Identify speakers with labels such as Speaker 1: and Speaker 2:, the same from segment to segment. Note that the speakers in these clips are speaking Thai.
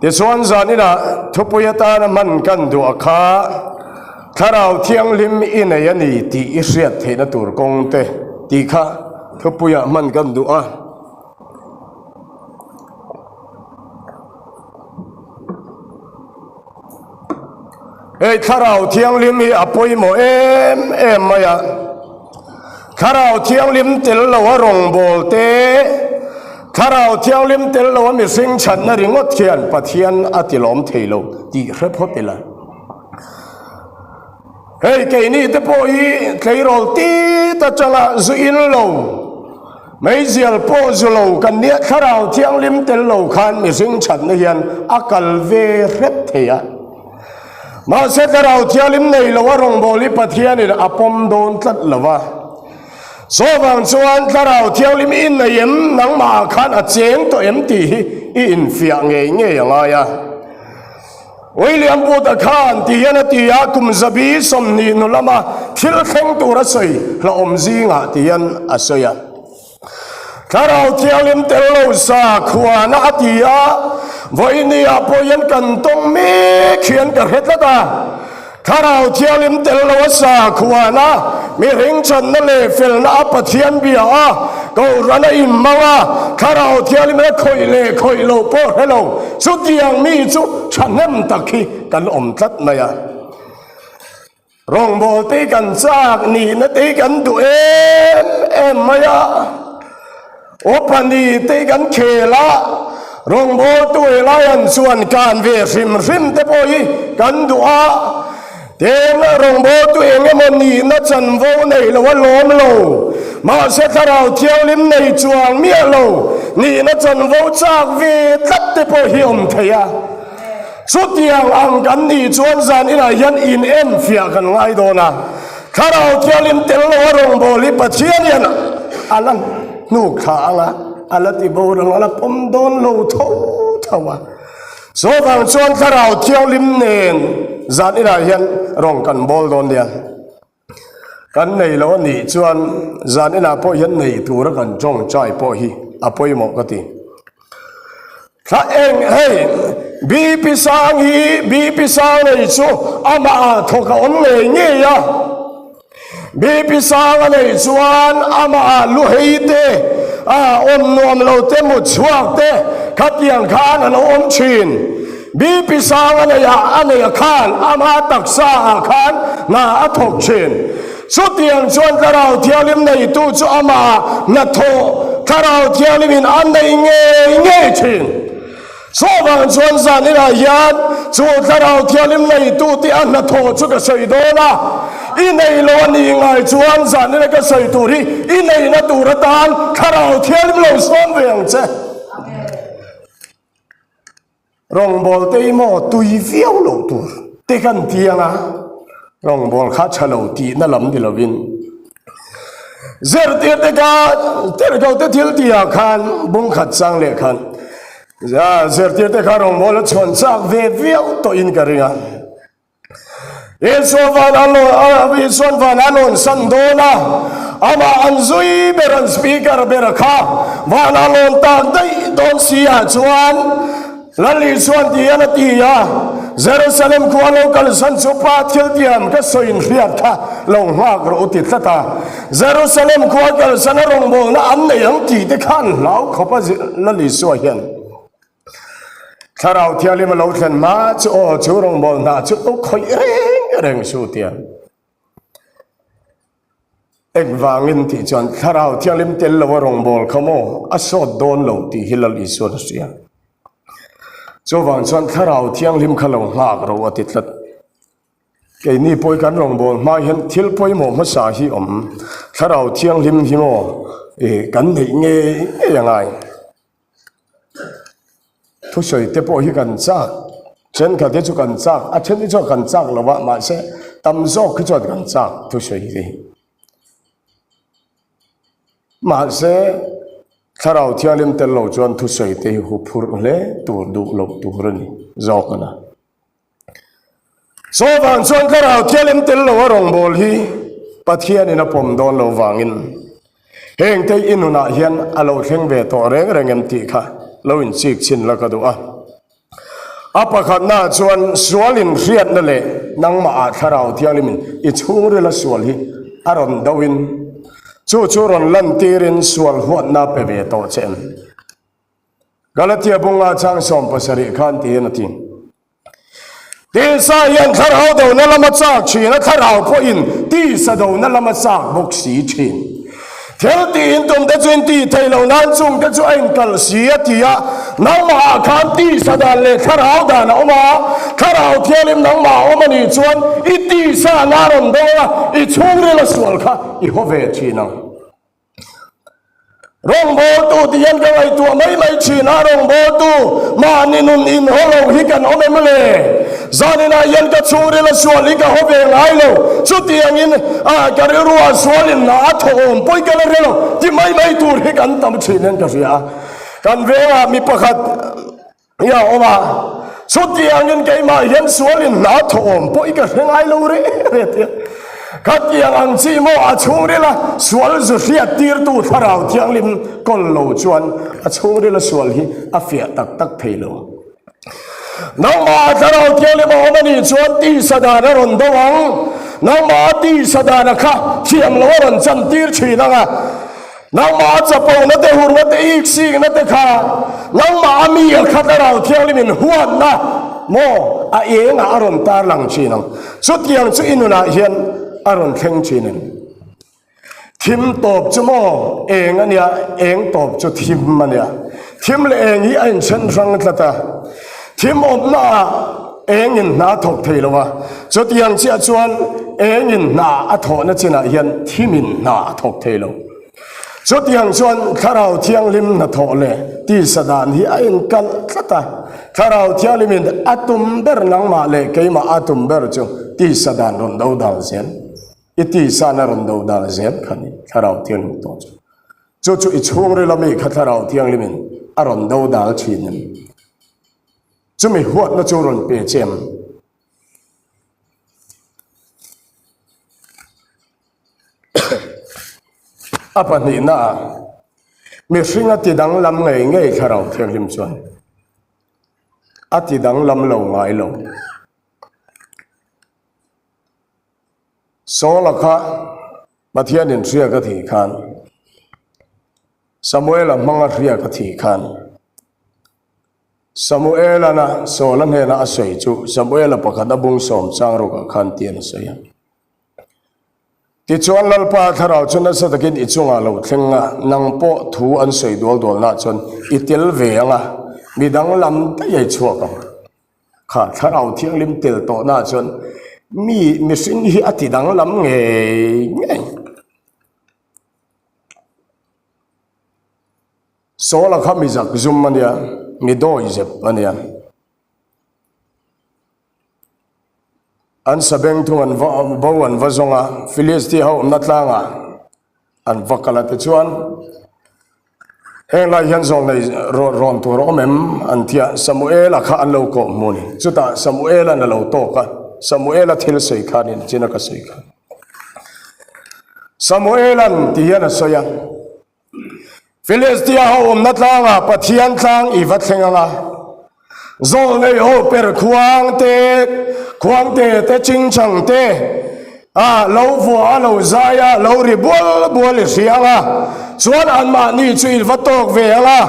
Speaker 1: ที่ส่วนจานี่นะทุบยตานะมันกันดูอาคาถ้าเราเที่ยงลิมอินยันนี่ที่อิสระเทนตูร์กงเตที่ข้าทุบยมันกันดูอ่ะถ้าเราเที่ยงลิมอภัยโมมาyaถ้าเราเที่ยงลิมเตลเราว่ารงโบลเตถ้าเราเที่ยงลิมเตลเราว่ามีสิ่งฉันนริงดเทียนปะเทียนอติลอมเทโลดีเรียบร้อยละแค่นี้แต่พออีใครเราตีแต่จังละจุอินโลไม่เสียลโปจุโลกันเนี่ยถ้าเราเที่ยงลิมเตลเราขันมีสิ่งฉันนริงอักลเวเรเทียมาเสร็จเราเที่ยวลิมในละว่ารงโบลิปะเทียนี่อปมโดนตัดละว่าโซบังส่วนถ้าเราเที่ยวลิมอินในเอ็มนังมาขันอาเจงตัวเอ็มตีอินเฟียงเงี้ยยังไงอะวิลเลียมพูดขันตีนตียาคุมซาบีสมนีนุลมาทิลเข่งตัวรัสยละอมซีงะตีนอาศัยถ้าเราเที่ยวลิมเตลโลซาขวานาตียาวันนี้อาพยันกันตรงมีเขียนกับเหตุละถ้าเราเที่ยวลิมเตลโลซาขวานามีเรื่องฉันนั่นเลยฟิลนาปะเทียนเบียก็รันอิมมาว่าถ้าเราเที่ยวลิมคอยเล่คอยโลโปเฮโลสุดยังมีจุฉันนั่นตะกี้กันอมทัดมา呀รองโบตีกันจากนี่นะตีกันดูมา呀โอปันดีตีกันเคละรองโบตัวลายันส่วนการเวริมเตปอยกันดูเดนรองโบตัวเองมันนี่นัดจันโวในละว่าล้มโลมาเสร็จเราเที่ยวลิมในจวงเมียโลนี่นัดจันโวจากเวทัดเตปอยอมเทียสุดยังอังกันนี่จวนจานี่นะยันอินเอ็นเฟียกันไงโดนะถ้าเราเที่ยวลิมเตลโลรองโบลิปะเชียนยันอันนั้นนูขาละอัลติบูรังละปมโดนโลเท่าวะโซฟังชวนถ้าเราเที่ยวลิมเนนจานี่นะยันรองกันบอลโดนเดียนกันในโลนี่ชวนจานี่นะพอยันในตัวรักันจ้องใจพอฮีอภัยหมกติถ้าเองบีพิสังในชูอามาทกอนเงี้ยบีพิสังในชวนอามาลุเฮเตอมนวมเราเตมุชวกเตขัดยังขานเราอมชินบีพิสังในอันในขานอามาตักษาขานนาทกชินสุดยังชวนถ้าเราเที่ยวลิมในตู้จูอามานาโทถ้าเราเที่ยวลิมอันในเงี้ยชินโซบังชวนจานี่นะยันจูถ้าเราเที่ยวลิมในตู้ที่อันนาโทชุกเสยโดนะอินในโลนี่ไงชวนจานี่นะก็เสยตูรีอินในนาตูระตานถ้าเราเที่ยวลิมโลส้มเวียงเจรองบอลเตยโมตุยเฟียวโลตูเตกันเตียนะรองบอลข้าชะโลตีนั่นลำดิลวินเซอร์เตียเตกาเตะเขาเตะทิลตีอาคันบุ้งขัดสังเลขันเซอร์เตียเตการองบอลชนจากเวียวตัวอินกันเรียนเอสวานอันโนวิสวานอันโนสันโดนะอามาอันซุยเบรันสปีกเกอร์เบรข้าวานอันโนตากได้โดนเสียชวนลันลิสวนที่ยันตียาเยรูซาเล็มควาโลกัลสันสุภาเทียมก็สวยเรียดค่ะลงมากรุติตตาเยรูซาเล็มควากัลสันรงโบนะอันนี้ยังตีที่ขันเหล่าเขาพะลันลิสวนเห็นถ้าเราเที่ยวลิมเราเห็นมาจูรงโบนะจูต้องคอยเร่งสู้เตียนเอกวางินที่จวนถ้าเราเที่ยวลิมเตลเรารงโบเขาโมอสอดโดนเราที่ฮิลลิสวนเสียโจวันชวนถ้าเราเที่ยงลิมขลงหากเราติดลัดแกนี่ป่วยกันรองบอลมาเห็นทิลป่วยหมอมาสาฮีถ้าเราเที่ยงลิมฮิโมกันไหนเงี้ยยังไงทุกสิ่งเตปอยกันจากเช่นกันที่จุกันจากเช่นที่จุกันจากเราว่ามาเสตั้มโซคือจุกันจากทุกสิ่งที่มาเสถ้าเราเที่ยวลิมเตลโลจวนทุสอยเตหุพูร์เล่ตัวดูโลตัวนี่จอกนะโซฟังชวนถ้าเราเที่ยวลิมเตลโลวรองบอลฮีปัทเทียนี่นะผมโดนเราวางินเฮงเตอินุนาเฮียนอโลเฮงเวตัวเร่งเงินตีค่ะเราอินซีกชินแล้วก็ดูอ่ะ apa khat na chuan sualin riat na le nangma a tharau thiang limin I chung rela sual hi aron dawin chu ron lan tirin sual huat na pe ve to chen Galatia bunga chang som pasari khan ti na tin ti sa yan tharau do na lama chak chi na tharau po in ti sa do na lama chak bok si chin theo ti in tum te chuin ti thei lo nan chung te chu ain kal si atia nang ma khan ti sa dan le tharau dan oma tharau thialim nang ma oma ni chuan I ti sa na ron do la I chung re la sual kha I hove chinang rong bo tu ti yan ka ai tu mai china rong bo tu ma ni nun in holo hi kan ome male zanina yan ka churi la sual hi ka hove ngai lo chu ti ang in ka ri ruwa sual in na thom poi ka le lo ti mai tu hi kan tam chinen ka ria kan venga mi pakhat ya oma chu ti ang in kai ma yan sual in na thom poi ka ngai lo re Kat yang ang chi mo a chung re la sual zu hriat tir tu tharau thiang lim kol lo chuan a chung re la sual hi a fia tak thei lo nang ma tharau thiang lim o mani chuan ti sadana ron dawang nang ma ti sadana kha thiam lo ron chan tir thina nga nang ma chapo na te hur na te ik sing na te kha nang ma mi kha tharau thiang lim in huan na mo a enga aron tar lang chinang chut yang chu inuna hian aron theng chinen thim top chumo eng ania eng top chu thim mania thim le eng hi ain chen rang tlata thim op na eng in na thok theilowa chut yang chia chuan eng in na a tho na china hian thim in na thok theilo chut yang chuan tharau thiang lim na tho le ti sadan hi ain kal tlata tharau thiang lim in atum ber nang ma le keima atum ber chu ti sadan ron do dal zen iti sana ron do dal zen khani tharau thiang lim to chu I chung re la me kha tharau thiang limin aron do dal chinin chu me huat na chu ron pe chem apa ni na me hringa ti dang lam ngei tharau thiang lim chuan ati dang lam lo ngai lo so la kha Mathian in ria ka thi khan Samuel manga ria ka thi khan Samuel na so lan he na asoi chu Samuel pakada bung som chang ro ka khan tian soya ti chuan lal pa tharau chuna sa takin I chunga lo thlenga nang po thu an soi dol na chon itel ve anga midang lam ta yai chuak kha tharau thiang lim tel to na chon mi sin hi ati dang lam nge so la kha mi zak zum mania mi do izep ania an sabeng thung an bawan vazonga Philistia ho natlanga an vakala te chuan heng lai hian zong nei ron tu ro mem an thia Samuel kha an lo ko muni chuta Samuel an lo to ka Samuel thil soi khanin china ka soi khan Samuel an tiana soya Philistia ho natlanga pathian tlang I vathlenganga zol nei ho per khuang te te ching chang te lo vua lo zaya lo ri bol rianga chuan an ma ni chui vatok ve anga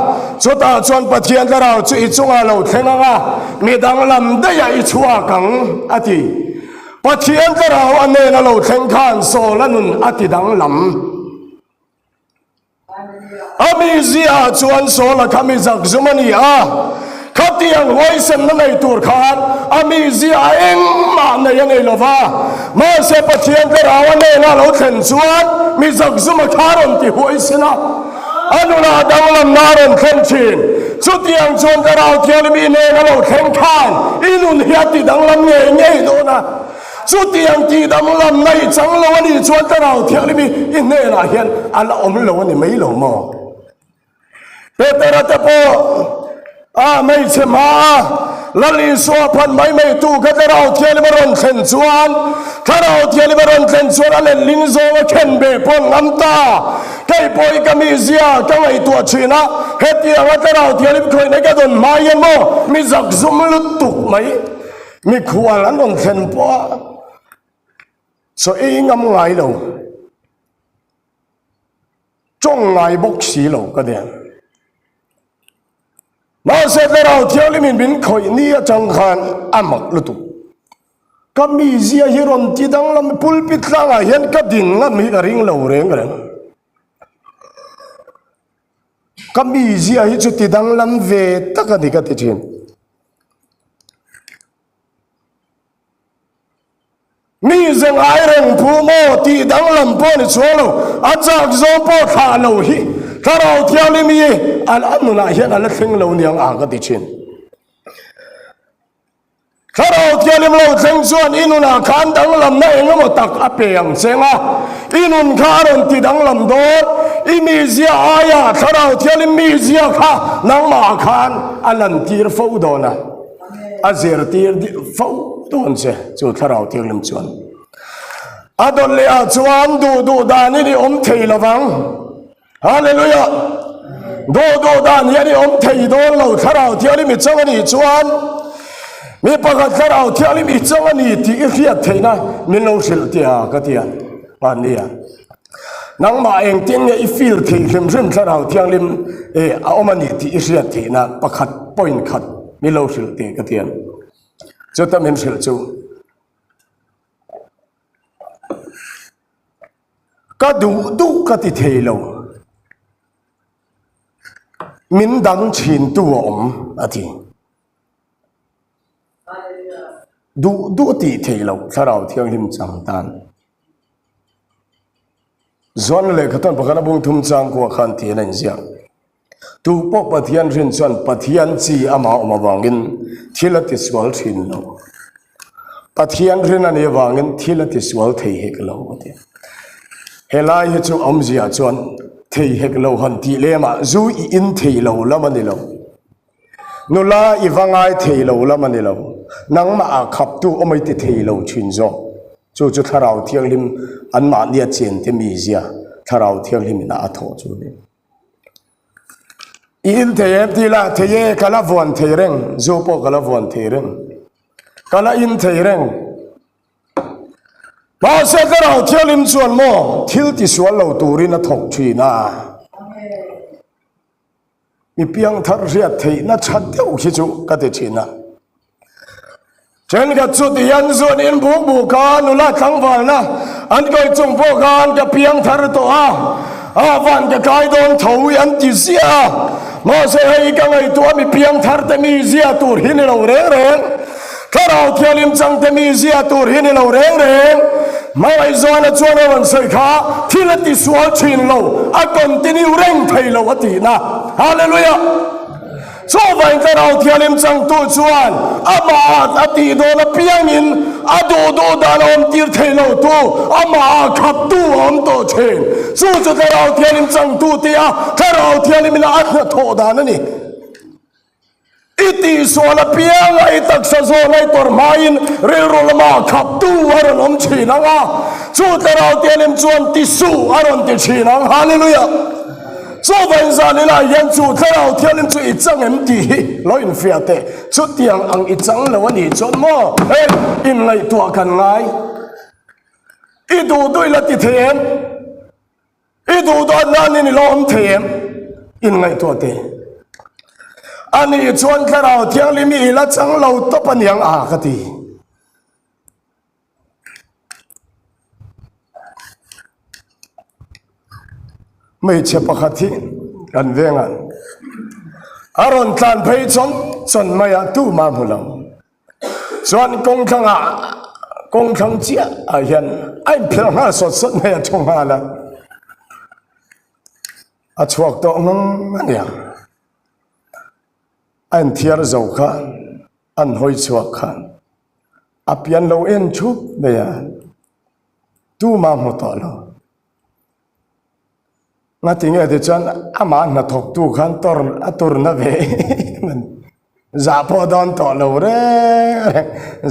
Speaker 1: chuta chuan pathian tarau chu I chunga lo thlenganga midang lam da ya I chua kang ati pathian tarau ane na lo thleng khan so lanun ati dang lam ami zia chuan so la khami zak zumani khatiang voice na nei tur khan ami zia eng ma na yang ei lova ma se pathian tarau ane na lo thlen chuan mi zak zuma kharon ti voice na anula danglam naron khenchin chutiang chon tarau thialmi ne na lo thlen khan inun hiati danglam nge do na chutiang ti danglam nei changlo ani chon tarau thialmi in ne na hian ala om lo ani mai lo mo petera te po ไม่ใช่มาละลีสัวพันไม่ตู้ก็จะเราเที่ยวลิบรอนเซนชวนถ้าเราเที่ยวลิบรอนเซนชวนอะไรลินโซว่าเข็นเบปนน้ำตาใครปอยก็มีเสียก็ไม่ตัวชีนะเหตุที่ว่าถ้าเราเที่ยวลิบคอยในกระดนมายังโมมีจักซุ่มลุตุกไหมมีขวานนั้นอนเซนปัวso ý ngâm ngài lâu trong ngài bốc xí lâu cái đèn mà sẽ tới đâu theo lý mình khởi nia chẳng hạn mặc lụt cái mi gì hi ron ti đang làm pulpit lang à hiện cái đỉnh là mi cái ring lâu reng cái mi gì hi chút ti đang làm về tất cả cái chuyện mi rằng ai rằng phụ mô thì đang làm po này số lâu, anh chắc do po thả lâu hi, thả lâu theo li mi, anh nói hiện anh sinh lâu niang cái gì chuyện, thả lâu theo li lâu sinh xuân, inu na khán đang làm này ngắm một tắc áp bèng xem à, inu khán thì đang làm đó, mi zia ai à, thả lâu theo li mi zia khá, nang mà khán, anh làm tiệt phâu đó na, anh zir tiệt phâu tuần sẽ cho thà rau tiếng lâm chuan, adon lệ chuan du đàn đi thầy là vắng, hallelujah, du đàn đi thầy đó lâu thà rau tiếng lâm chuan đi chuan, mi bác thà rau tiếng lâm chuan đi thì cái việc thầy na, mình lâu xịt tiệt cái tiệt, anh đi à, nang mà anh tiếng nghe feel thầy xem thà rau tiếng lâm, ông anh đi thì cái việc thầy na, bác khát point khát, mình lâu xịt tiệt cái tiệt. Cho ta mình sẽ chú cái đủ cái thì thề lâu mình đang chiến tu à thì đủ thì thề lâu sao đâu theo hình chẳng tan doan lệ cái thằng bác nó bung thum trang của khăn thì nên gì tu bốc bát thiên riêng doan bát thiên chi ama vangin thila tiswal thin lo bát thiên riêng anh ấy vangin thila tiswal thei hek lo vậy helai hết chỗ ông gì à doan thei hek lo han ti le ma zu in thei lo la mani lo nula ivangai thei lo la mani lo nang ma khap tu omai ti thei lo chin zo chu tharau thiang lim an ma nia chen te mi zia tharau thiang lim na atho chu ni in thầy thì là thầy cái là vườn thầy reng zopo cái là vườn thầy reng cái là in thầy reng bao giờ cái nào theo lim chuan mo thiếu thì xóa lâu tu rin nó thọc truy na mi piang thar riat thầy nó chặt tiêu khi chú cái chuyện na trên cái chút thì anh chuan in bu ca nu la thang vào na anh coi chung po ca cái piang thar to van cái don thấu anh chỉ xia mà sẽ hay cái ngày tua mi piang thar te mi zia tur hin lo reng thà rau theo lim chang te mi zia tur hin lo reng mà ai zo na chuan wan sai kha thil ti sual chin lo a continue reng thei lo ati na hallelujah so vai thà rau theo lim chang tu chuan ama ati do na piang in do da om tir thei lo tu ama khap tu om to chen su chu thà rau theo lim chang tu tia thà rau theo lim na at na tho da na ni iti so la piang ai tak sa zo lai tor main re ro la ma khap tu aron om chi na nga chu thà rau theo lim chuan ti su aron ti chi na hallelujah so when zanila yan chu thao thianin chu ichang em ti lo in fiate chu tiang ang ichang lo ani chon mo in lai tua kan ngai i du doi la ti them i du do nan ni lo om them in ngai tua te ani chuan thao thiang limi la chang lo to paniang a ka tiไม่เชื่อปะคัที่กันเวงันอารมณ์การเพย์จนไม่อยากตู้มาหมดแล้วส่วนกงขังเจ้าเห็นไอ้เพียงหน้าสดไม่อยากชงหาละช่วงตัวนั้นเนี่ยอันเทียร์เจ้าข้าอันหอยช่วงข้าเปลี่ยนเราเอ็นชุบเบียตู้มาหมดแล้วงั้นที่เงี้ยที่ฉันอามันนัดทบตู้ขันตอร์นะเวมัน จะพอดอนต่อเราเร่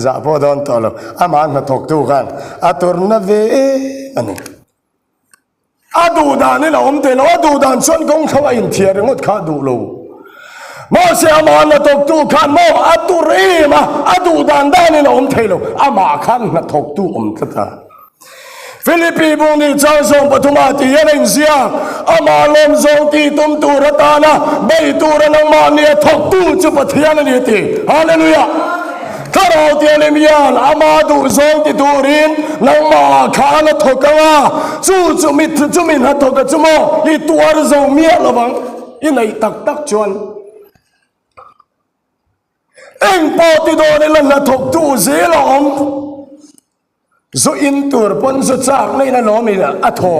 Speaker 1: จะพอดอนต่อเราอามันมาถกตู้กันอาตุรนาเวอันนี้อาดูดานนี่เราเตลอาดูดานส่วนกงเขาอินเทียร์งดขาดูเรามอเสียมันมาถกตู้กันมออาตุเรมาอาดูดานได้นี่เราเตลอามาขันมาถกตู้ตาฟิลิปปีบุนีจ้าส่งปฐุมาตียันเสียอามาลมส่งตีตุมตูรตานะใบตูรนังมาเนี่ยถกตู้จุปทยานนี่ตีฮาเลลูยาถ้าเราเตียนมียานอามาดูส่งตีตูรินนังมาขานะถกกันว่าจุมินหัดถกกันจุโมอีตัวรส่งเมียละบังอีไหนตักชวนเอ็งปอติโดนี่ลันนะถกตู้เสียละso in tur pon so chak nei na no mi na atho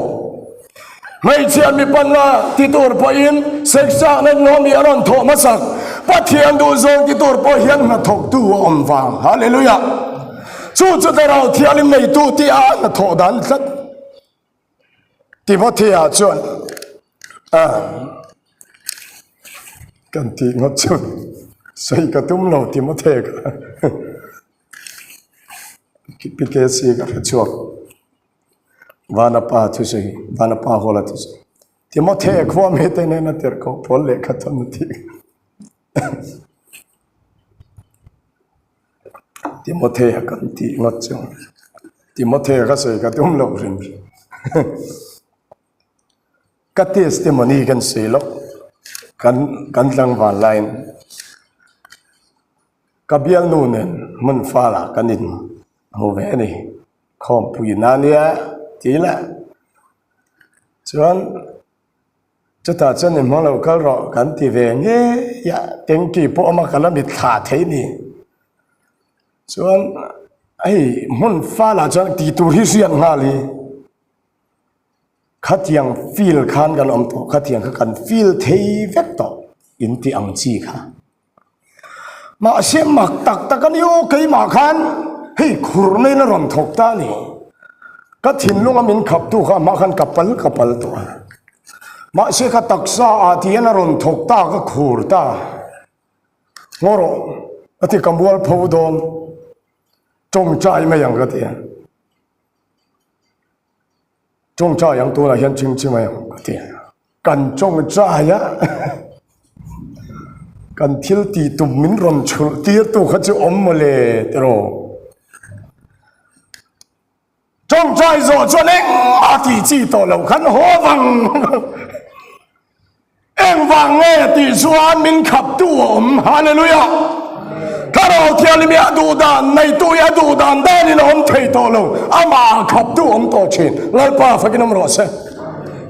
Speaker 1: mai chian mi pon la ti tur po in sek chak na no mi aron tho ma sak pathian du zong ti tur po hian na thok tu om wang hallelujah chu ta rao thialim nei tu ti a na tho dan tlat ti mo thia chuan kan ti ngot chu sai ka tum lo ti mo the ka PKC ka chuak vana pa thu sei vana pa hola thu sei timothe khwa me te ne na ter ko pol le khatam thi timothe kan ti ngot chu timothe ka sei ka tum lo rin ka testimony kan sei lo kan lang wa line ka bial nu nen mun fa la kanin hồ vẽ này không bùi nan đi chỉ là chuan cho ta chân này mong lâu cái rõ cắn thì về nghe ya tiếng kỳ bộ mà cái là bị thả thế này chuan ấy muốn pha là chuan tí tu hi xuyên nga li khát yang feel khanกันom to khát yang kan feel thấy vết to in ti ang chi kha mà xem mặc tắc tắc cái yêu cái mà khan hey khurne na ron thok ta ni ka thin lunga min khap tu kha ma khan kapal to ma se kha taksa a ti na ron thok ta ka khur ta ngoro ati kambual phodom chong chai ma yang ka ti chong chai yang tu la hian ching ma yang ka ti kan chong chai ya kan thil ti tum min ron chul ti tu kha chu om mo le tero trong trai rồi cho nên thì chỉ tổ lầu khăn hố vàng em vàng nghe thì xoan mình khắp tu ổm hallelujah cái đầu thiên lý mẹ đủ đàn này tôi đã đủ đàn đây nên ông thầy tổ lầu mà khắp tu ổm tổ chuyện lại ba phải cái nông rõ sẽ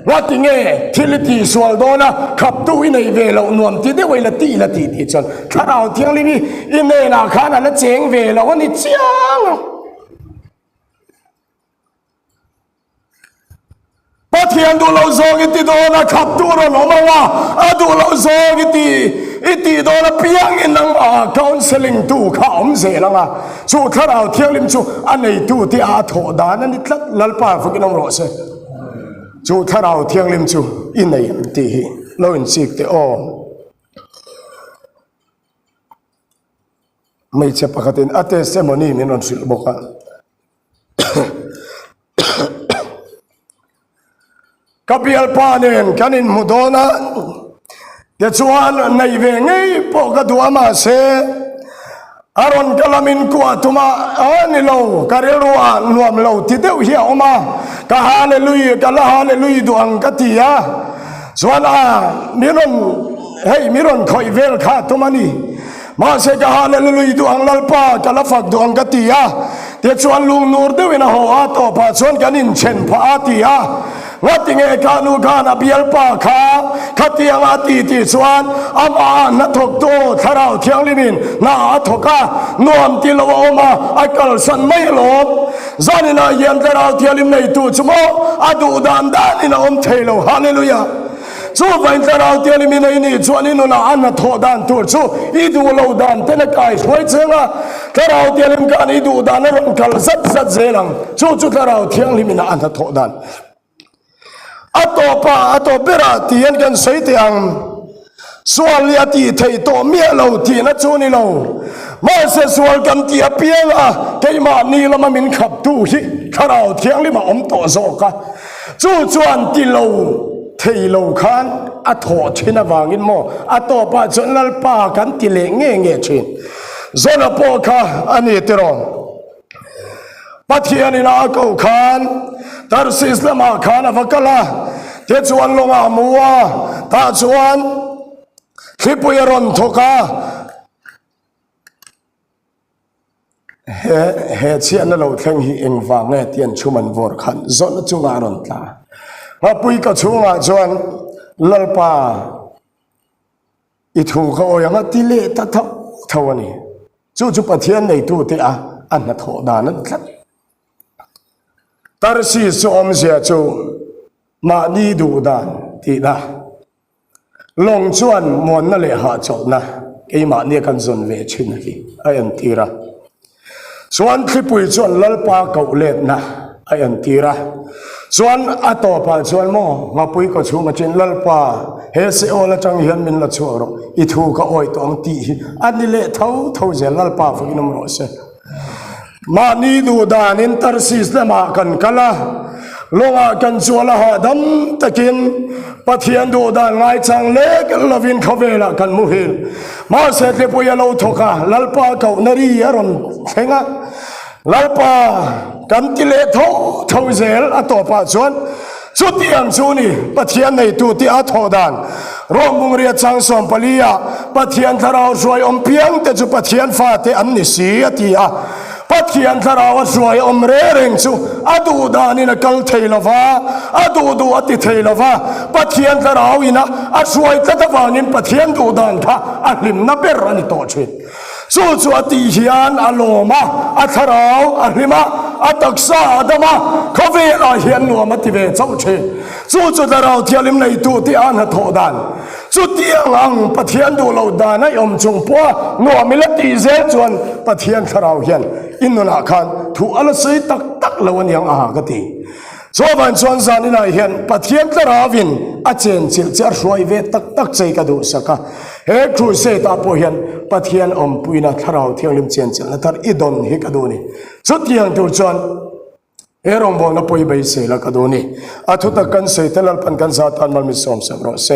Speaker 1: ว่าที่เงี้ยที่ลิติส่วนโดนะขับตู้ในเวลานวมที่ได้เวลาตีละตีจนถ้าเราเที่ยงนี้อินเนน่ะข้านั่นเจ๋งเวลาวันนี้เจียงพอเที่ยงดูเราโซกิติโดนะขับตู้เราหนอมาว่าดูเราโซกิติอิติโดนะเพียงอินนังคอนเซลิงตู้ข้าวเสียแล้วนะสู้ถ้าเราเที่ยงลิมสู้อันไหนตู้ที่โถดานั่นนี่ทัดลัลปาฝึกน้องรอเสจูถ้าเราเที่ยงลิมจูอินในตีเราอินสิกเตอไม่ใช่ปกติอัตเสมนีมินนสิลบอกว่ากับเยลปานินกันินมุดอนะเดี๋ยวชวนในเวงปกตัวมาเสอารอนกลามินกัวตุมานี่เราการเรียนรวมเราที่เดียวเหี้ยออกมากะฮาเลลุยกะละฮาเลลุยดวงกะติยาส่วนมิรอนเฮ้ยมิรอนคอยเวลคาตุมานี่มาเสกะฮาเลลุยดวงลัลปากะละฟักดวงกะติยาเดี๋ยวชวนลุงนูร์เดวินะหัวต่อพาชวนกันนินเชนพาติยาว่าติงเอกานูกานาเบียลปาคาขัดเตียงอาติติสวนอามานัทกโตทาราวเทียงลิมินนาทกานวมติลวอมาไอกลสันไม่หลบจานินาเยียนทาราวเทียลิมในตูจโมอดูดานดานินาอมเทโลฮาเลลูยาสู้ไปทาราวเทียลิมินในนี่ชวนินุนาอันนัทดานตูสู้อีดูโลดานเทนกายช่วยเจงะทาราวเทียลิมกันอีดูดานรังกลสัดเจลังสู้จุทาราวเทียงลิมินอันนัทดานอัตโตปะอัตโตเบระที่ยันกันใส่เตียง ส่วนเลียตีไทยตัวเมียเราที่นัดจูนี่เรามาเสียส่วนกันเตียเปียงอ่ะแกมานี่เรามามินขับตู้ฮิข้าเราเที่ยงลิมาอมตัวโซกะจู่จวนตีเราไทยเราขันอัฐอชินาวางินโมอัฐอปะจนลลปากันตีเลงเงี้ยชินโซนปอค่ะอันนี้ติรองปัทยานินาเกาขันตาร์ซิสละมาขันอฟักละเจ้าจวนลงอามัวตาจวนคลิปยรอนทกาเฮเชียนเราแข่งฮีเองฟังเงี้ยเตียนชุมันวอร์ขันจนจุงอารอนตามาปุยกชุงอาจวนลลปาอิทูเขาอย่างติเลตะเท่านี้จู่ปัทยานในตัวเตะอันนั้นโหดานั่นครับตาร์ซีสอมเสียจู่มาดีดูดานทีละลงชวนมวนนั่นเลยหาจบนะไอ้มาเนี่ยกันจนเวชินฮีไอ้อันทีระส่วนที่ปุยชวนลลปาเก่าเล็ดนะไอ้อันทีระส่วนอัตโตปาส่วนโมมาปุยก็ชูมาจินลลปาเฮเซโอละจังเฮียนมินละชัวร์อีทูก็อ้อยตองตีอันนี้เละเท่าเจลลปาฟังนมรสมานี่ดูดานินตาร์ซิสละมากันกะละลงอากันชัวละหาดำตะกินปะเทียนดูดานไงจังเล็กลวินเขาเวลากันมุฮิลมาเสร็จเลยปุยเราทกาลลปาเขานรีอรอนเฮงะลลปากันติเลเท่าเจลอัตโตปาส่วนสุดยังชูนี่ปะเทียนในตัวที่อัฐอดานรวมมุงเรียจังสมปลียาปะเทียนทาราวช่วยอมเพียงแต่จุปะเทียนฟาเตอันนิสีอติอาปัทยันทราวช่วยอมเริงซูอดูดานินกัลเทลฟ้าอดูอติเทลฟ้าปัทยันทราวินะช่วยตะตะวานินปัทยันดูดานท่าอัลลิมนับเบรันโตชิดสู้อติฮิยันอโลมาอัทราวอัลลิมาอัตักษาอัตมาเขาเวลาเฮียนนัวมัติเวเจ้าเชสู้ทราวที่อัลลิมในตัวที่อันหัดโทดานสุดที่อังปัทยันดูเราดานให้อมจงพัวนัวมิลติเซจวนปัทยันทราวเฮียนอินนุนาคันถูอัลซีตักละวันยังอาหากติโซบันชวนซานินาเห็นปัทยันตราวินอาเจนจิลเจอร์ช่วยเวตักใจกระดูสักเฮครูเซตาโพเห็นปัทยันอมปุยนาทราวเที่ยงลิมเจนจิลนัทอีดอนฮิกระดูนี่สุดที่ยังตัวชวนเฮรองบอลปุยใบเสละกระดูนี่อาทุตกันเซตลลปันกันซาตานมันมิสอมสัมโรเซ